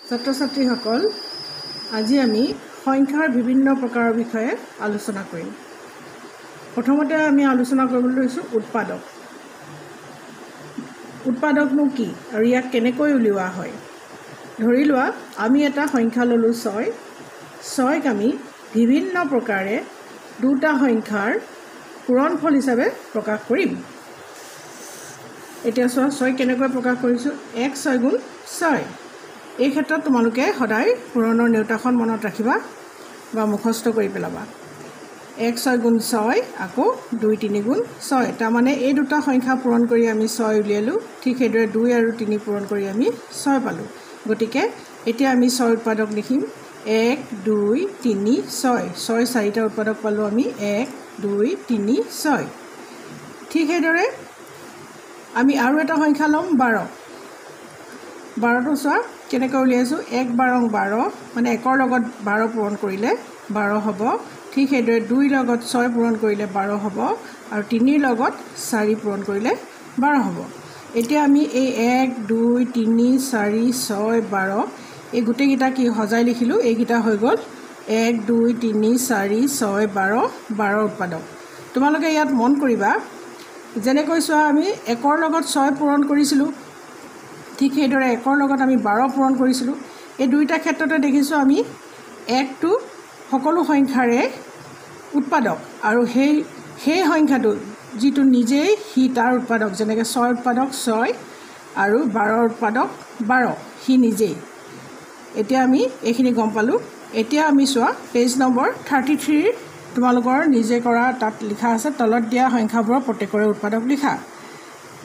ছাত্ৰ ছাত্ৰীসকল আজি আমি সংখ্যাৰ বিভিন্ন প্ৰকাৰৰ বিষয়ে আলোচনা কৰিম। প্ৰথমতে আমি আলোচনা কৰিবলৈ লৈছোঁ উৎপাদক। উৎপাদকনো কি আৰু ইয়াক কেনেকৈ উলিওৱা হয়। ধৰি লোৱা আমি এটা সংখ্যা ল'লোঁ 6। 6ক আমি বিভিন্ন প্ৰকাৰে দুটা সংখ্যাৰ পূৰণফল হিচাপে প্ৰকাশ কৰিম। এতিয়া চোৱা 6 কেনেকৈ প্ৰকাশ কৰিছোঁ। 1 6 গুণ 6। এই ক্ষেত্ৰত তোমালোকে সদায় পূৰণৰ নেউতাখন মনত ৰাখিবা বা মুখস্থ কৰি পেলাবা। 1 6 গুণ 6 আকৌ 2 3 গুণ 6। তাৰমানে এই দুটা সংখ্যা পূৰণ কৰি আমি 6 উলিয়ালোঁ। ঠিক সেইদৰে 2 আৰু 3 পূৰণ কৰি আমি 6 পালোঁ। গতিকে এতিয়া আমি 6 উৎপাদক লিখিম। 1 2 3 6। 6 4টা উৎপাদক পালোঁ আমি 1 2 3 6। ঠিক সেইদৰে আমি আৰু এটা সংখ্যা ল'ম 12। 12টো চোৱা কেনেকৈ উলিয়াইছোঁ। 1 12 12 মানে 1ৰ লগত 12 পূৰণ কৰিলে 12 হ'ব। ঠিক সেইদৰে 2ৰ লগত 6 পূৰণ কৰিলে 12 হ'ব আৰু 3ৰ লগত 4 পূৰণ কৰিলে 12 হ'ব। এতিয়া আমি এই 1 2 3 4 6 12 এই গোটেইকেইটা কি সজাই লিখিলোঁ। এইকেইটা হৈ গ'ল 1 2 3 4 6 12 12 উৎপাদক। তোমালোকে ইয়াত মন কৰিবা যেনেকৈ চোৱা আমি 1ৰ লগত 6 পূৰণ কৰিছিলোঁ, ঠিক সেইদৰে 1ৰ লগত আমি 12 পূৰণ কৰিছিলোঁ। এই দুইটা ক্ষেত্ৰতে দেখিছোঁ আমি 1টো সকলো সংখ্যাৰে উৎপাদক আৰু সেই সংখ্যাটো যিটো নিজেই সি তাৰ উৎপাদক, যেনেকৈ 6 উৎপাদক 6 আৰু 12 উৎপাদক 12 সি নিজেই। এতিয়া আমি এইখিনি গম পালোঁ। এতিয়া আমি চোৱা পেজ নম্বৰ 33 তোমালোকৰ নিজে কৰা তাত লিখা আছে, তলত দিয়া সংখ্যাবোৰৰ প্ৰত্যেকৰে উৎপাদক লিখা।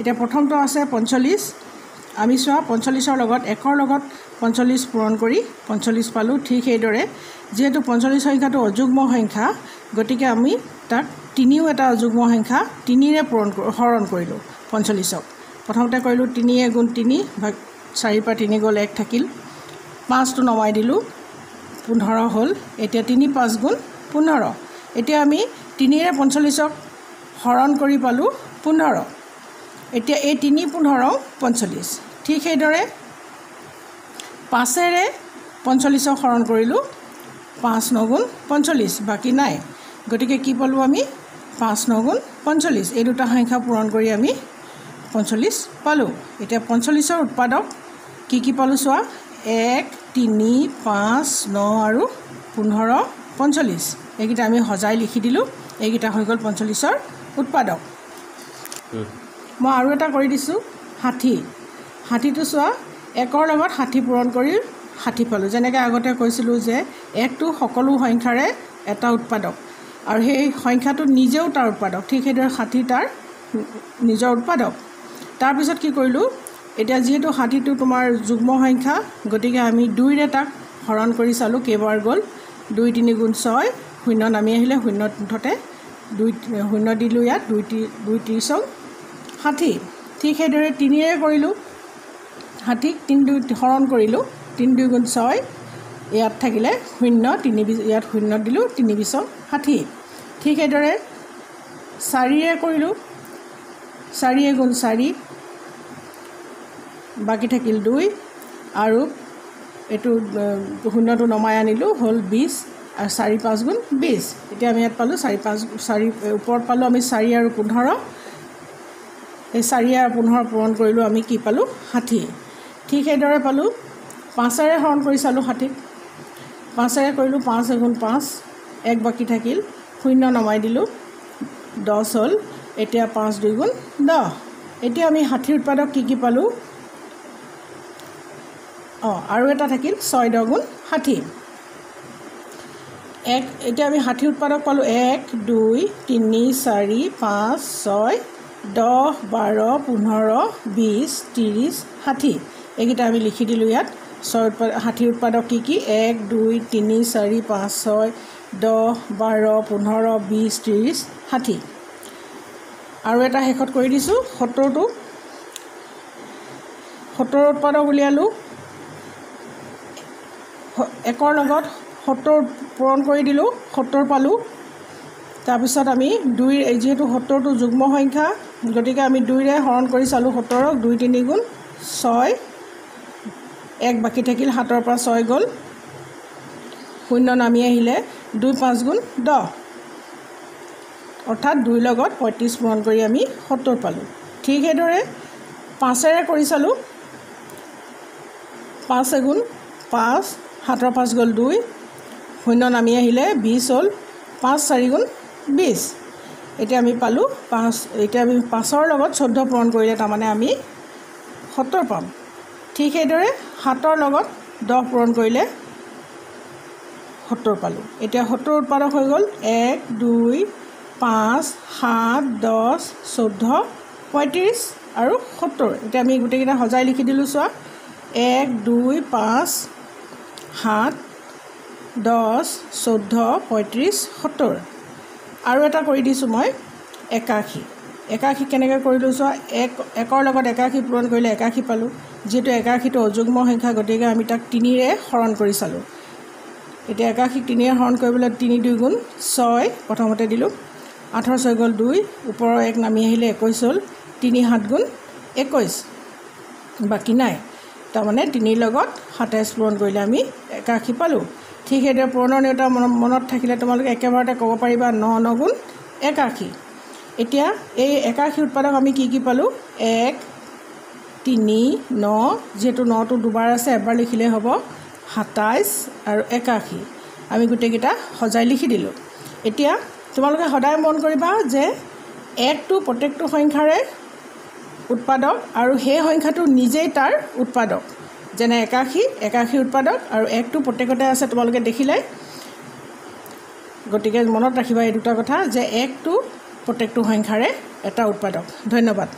এতিয়া প্ৰথমটো আছে 45। আমি চোৱা 45ৰ লগত 1ৰ লগত 45 পূৰণ কৰি 45 পালোঁ। ঠিক সেইদৰে যিহেতু 45 সংখ্যাটো অযুগ্ম সংখ্যা, গতিকে আমি তাক 3ও এটা অযুগ্ম সংখ্যা 3ৰে হৰণ কৰিলোঁ 45ক। প্ৰথমতে কৰিলোঁ 3 গুণ 3 ভাগ 4 পৰা 3 গ'ল 1 থাকিল। 5টো নমাই দিলোঁ 15 হ'ল। এতিয়া 3 5 গুণ 15। এতিয়া আমি 3ৰে 45ক হৰণ কৰি পালোঁ 15। এতিয়া এই 3 15 45। ঠিক সেইদৰে 5ৰে 45ক হৰণ কৰিলোঁ 5 9 গুণ 45, বাকী নাই। গতিকে কি পালোঁ আমি 5 9 গুণ 45। এই দুটা সংখ্যা পূৰণ কৰি আমি 45 পালোঁ। এতিয়া 45ৰ উৎপাদক কি পালোঁ চোৱা। 1 3 5 9 আৰু 15 45। এইকেইটা আমি সজাই লিখি দিলোঁ। এইকেইটা হৈ গ'ল 45ৰ উৎপাদক। মই আৰু এটা কৰি দিছোঁ 60। 60টো চোৱা 1ৰ লগত 60 পূৰণ কৰি 60 পালোঁ। যেনেকৈ আগতে কৈছিলোঁ যে 1টো সকলো সংখ্যাৰে এটা উৎপাদক আৰু সেই সংখ্যাটো নিজেও তাৰ উৎপাদক। ঠিক সেইদৰে 60 তাৰ নিজৰ উৎপাদক। তাৰপিছত কি কৰিলোঁ, এতিয়া যিহেতু 60টো তোমাৰ যুগ্ম সংখ্যা, গতিকে আমি 2ৰে তাক হৰণ কৰি চালোঁ কেইবাৰ গ'ল। 2 3 গুণ 6 শূন্য নামি আহিলে, শূন্যত মুঠতে 2 শূন্য দিলোঁ ইয়াত। 2 30 60। ঠিক সেইদৰে 3ৰে কৰিলোঁ 60ক 3 2 হৰণ কৰিলোঁ। 3 2 গুণ 6 ইয়াত থাকিলে শূন্য, 3 ইয়াত শূন্য দিলোঁ, 3 20 60। ঠিক সেইদৰে 4ৰে কৰিলোঁ 4 গুণ 4, বাকী থাকিল 2 আৰু এইটো শূন্যটো নমাই আনিলোঁ হ'ল 20 আৰু 4 5 গুণ 20। এতিয়া আমি ইয়াত পালোঁ 4 5 4 ওপৰত পালোঁ আমি 4 আৰু 15। এই 4 আৰু 15 পূৰণ কৰিলোঁ আমি কি পালোঁ 60। ঠিক সেইদৰে পালোঁ 5ৰে হৰণ কৰি চালোঁ 60ক। 5ৰে কৰিলোঁ 5 গুণ 5, 1 বাকী থাকিল, শূন্য নমাই দিলোঁ, 10 হ'ল। এতিয়া 5 2 গুণ 10। এতিয়া আমি 60 উৎপাদক কি পালোঁ। আৰু এটা থাকিল 6 10 গুণ 60। এতিয়া আমি 60 উৎপাদক পালোঁ 1 2 3 4 5 6 10 12 15 20 30 60। এইকেইটা আমি লিখি দিলোঁ ইয়াত। 60 উৎপাদক কি 1 2 3 4 5 6 10 12 15 20 30 60। আৰু এটা শেষত কৰি দিছোঁ 70টো। 70 উৎপাদক উলিয়ালোঁ। 1ৰ লগত 70 পূৰণ কৰি দিলোঁ, 70 পালোঁ। তাৰপিছত আমি 2 যিহেতু 70টো যুগ্ম সংখ্যা, গতিকে আমি 2ৰে হৰণ কৰি চালোঁ 70ক। 2 3 গুণ 6 1 বাকি থাকিল 7ৰ পৰা 6 গ'ল 0 নামি আহিলে 2 5 গুণ 10 অৰ্থাৎ 2 লগত 35 পূৰণ কৰি আমি 70 পালোঁ ঠিক সেইদৰে 5ৰে কৰি চালোঁ 5 গুণ 5 7ৰ 5 গ'ল 2 0 নামি আহিলে 20 হ'ল 5 4 গুণ 20 এতিয়া আমি পালোঁ 5 এতিয়া আমি 5ৰ লগত 14 পূৰণ কৰিলে তাৰমানে আমি 70 পাম ঠিক সেইদৰে 7ৰ লগত 10 পূৰণ কৰিলে 70 পালোঁ এতিয়া 70 উৎপাদক হৈ গ'ল 1 2 5 7 10 14 35 আৰু 70 এতিয়া আমি গোটেইকেইটা সজাই লিখি দিলোঁ চোৱা 1 2 5 7 10 14 35 70 আৰু এটা কৰি দিছোঁ মই 81 81 কেনেকৈ কৰিলোঁ চোৱা 1ৰ লগত 81 পূৰণ কৰিলে 81 পালোঁ যেহেতু 81টো অযুগ্ম সংখ্যা গতিকে আমি তাক 3ৰে হৰণ কৰি চালোঁ এতিয়া 81 3ৰে হৰণ কৰিবলৈ 3 2 গুণ 6 প্ৰথমতে দিলোঁ 8 6 গ'ল 2 ওপৰৰ 1 নামি আহিলে 21 হ'ল 3 7 গুণ 21 বাকী নাই তাৰমানে 3ৰ লগত 27 পূৰণ কৰিলে আমি 81 পালোঁ ঠিক সেইদৰে পূৰণৰ নেউতা মনত থাকিলে তোমালোকে একেবাৰতে ক'ব পাৰিবা 9 9 গুণ 81 এতিয়া এই 81 উৎপাদক আমি কি পালোঁ 1 3 9 যেহেতু 9টো দুবাৰ আছে এবাৰ লিখিলে হ'ব 27 আৰু 81 আমি গোটেইকেইটা সজাই লিখি দিলোঁ এতিয়া তোমালোকে সদায় মন কৰিবা যে 1টো প্ৰত্যেকটো সংখ্যাৰে উৎপাদক আৰু সেই সংখ্যাটো নিজেই তাৰ উৎপাদক যেনে 81 উৎপাদক আৰু 1টো প্ৰত্যেকতে আছে তোমালোকে দেখিলে গতিকে মনত ৰাখিবা এই দুটা কথা যে 1টো প্ৰত্যেকটো সংখ্যাৰে এটা উৎপাদক ধন্যবাদ